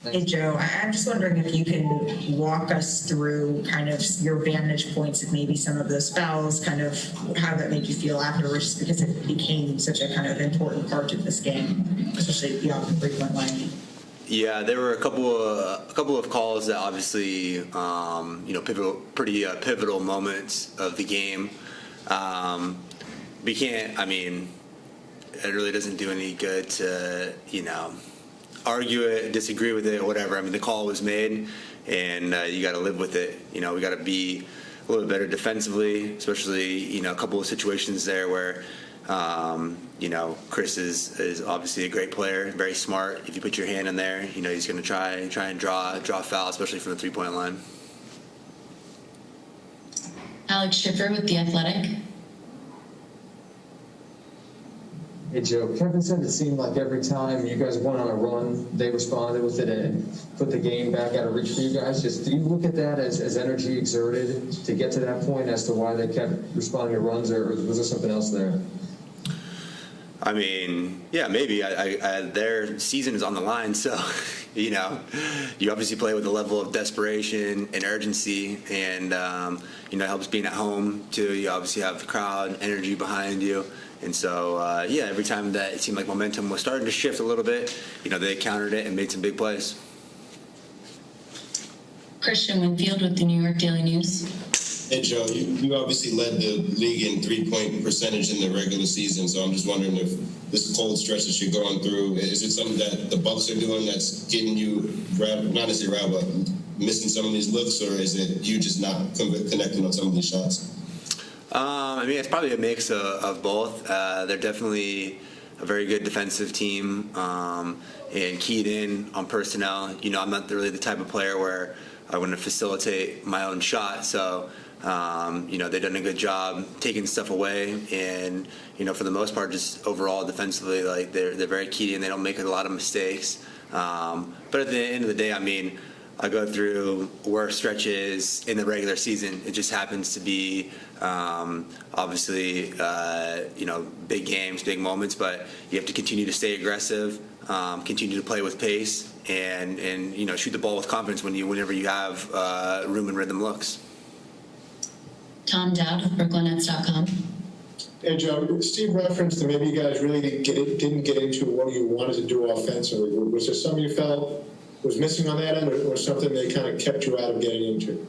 Hey, Joe, I'm just wondering if you can walk us through kind of your vantage points of maybe some of those fouls, kind of how that made you feel afterwards, just because it became such a kind of important part of this game, especially beyond the three-point line. Yeah, there were a couple of calls that obviously, pivotal moments of the game. We can't. I mean, it really doesn't do any good to argue it, disagree with it, or whatever. I mean, the call was made, and you got to live with it. We got to be a little bit better defensively, especially a couple of situations there where Chris is obviously a great player, very smart. If you put your hand in there, he's going to try and draw a foul, especially from the 3-point line. Alex Schiffer with The Athletic. Hey, Joe. Kevin said it seemed like every time you guys went on a run, they responded with it and put the game back out of reach for you guys. Just do you look at that as energy exerted to get to that point as to why they kept responding to runs, or was there something else there? I mean, yeah, maybe. Their season is on the line, so you obviously play with a level of desperation and urgency, and it helps being at home too. You obviously have the crowd, energy behind you. And so, every time that it seemed like momentum was starting to shift a little bit, they countered it and made some big plays. Christian Winfield with the New York Daily News. Hey, Joe, you obviously led the league in three-point percentage in the regular season, so I'm just wondering if this cold stretch that you're going through, is it something that the Bucks are doing that's getting you, not necessarily rattled, but missing some of these looks, or is it you just not connecting on some of these shots? I mean, it's probably a mix of both. They're definitely a very good defensive team and keyed in on personnel. I'm not really the type of player where I want to facilitate my own shot. So, they've done a good job taking stuff away. And, for the most part, just overall defensively, like they're very keyed in. They don't make a lot of mistakes. But at the end of the day, I mean, I go through worse stretches in the regular season. It just happens to be obviously big games, big moments, but you have to continue to stay aggressive, continue to play with pace, and shoot the ball with confidence whenever you have room and rhythm looks. Tom Dowd of BrooklynNets.com. Hey, Joe, Steve referenced that maybe you guys really didn't get into what you wanted to do offensively. Was there something you felt was missing on that end, or something they kind of kept you out of getting into?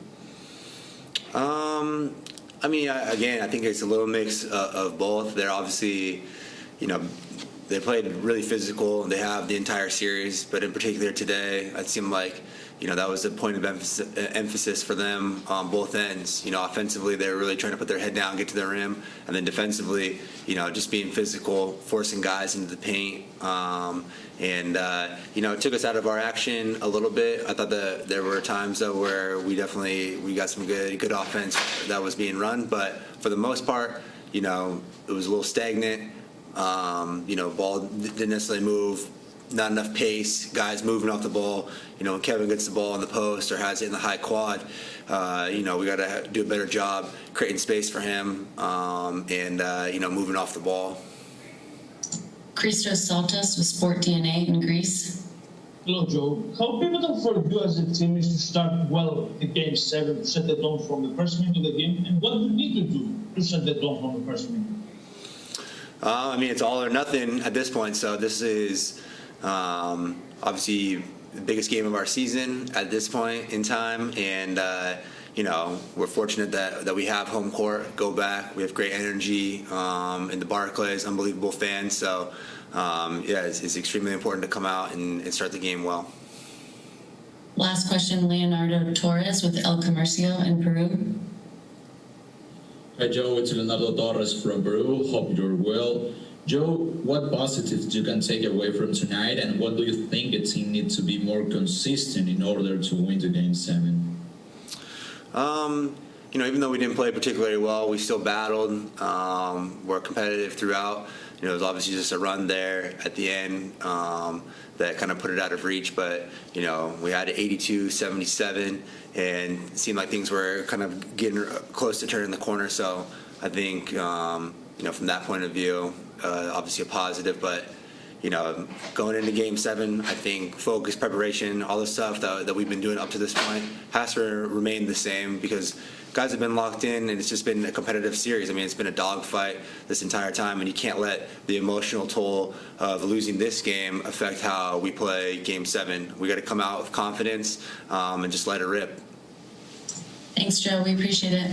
I mean, I think it's a little mix of both. They're obviously, they played really physical. They have the entire series, but in particular today, it seemed like, that was a point of emphasis for them on both ends. Offensively, they were really trying to put their head down, get to the rim, and then defensively, just being physical, forcing guys into the paint. It took us out of our action a little bit. I thought that there were times though where we got some good offense that was being run, but for the most part, it was a little stagnant. Ball didn't necessarily move. Not enough pace, guys moving off the ball. When Kevin gets the ball in the post or has it in the high quad, we got to do a better job creating space for him moving off the ball. Christos Saltas with Sport DNA in Greece. Hello, Joe. How pivotal for you as a team is to start well in Game 7 to set the tone from the first minute of the game, and what do you need to do to set the tone from the first minute? I mean, it's all or nothing at this point. So this is obviously the biggest game of our season at this point in time, and we're fortunate that we have home court. Go back. We have great energy in the Barclays, unbelievable fans. So it's extremely important to come out and start the game well. Last question, Leonardo Torres with El Comercio in Peru. Hi, Joe. It's Leonardo Torres from Peru. Hope you're well. Joe, what positives you can take away from tonight, and what do you think the team needs to be more consistent in order to win the Game 7? Even though we didn't play particularly well, we still battled. We're competitive throughout. It was obviously just a run there at the end that kind of put it out of reach. But, we had 82-77, and it seemed like things were kind of getting close to turning the corner. So I think, from that point of view, obviously a positive. But, going into Game 7, I think focus, preparation, all the stuff that we've been doing up to this point has to remain the same because guys have been locked in and it's just been a competitive series. I mean, it's been a dogfight this entire time, and you can't let the emotional toll of losing this game affect how we play Game 7. We got to come out with confidence and just let it rip. Thanks, Joe. We appreciate it.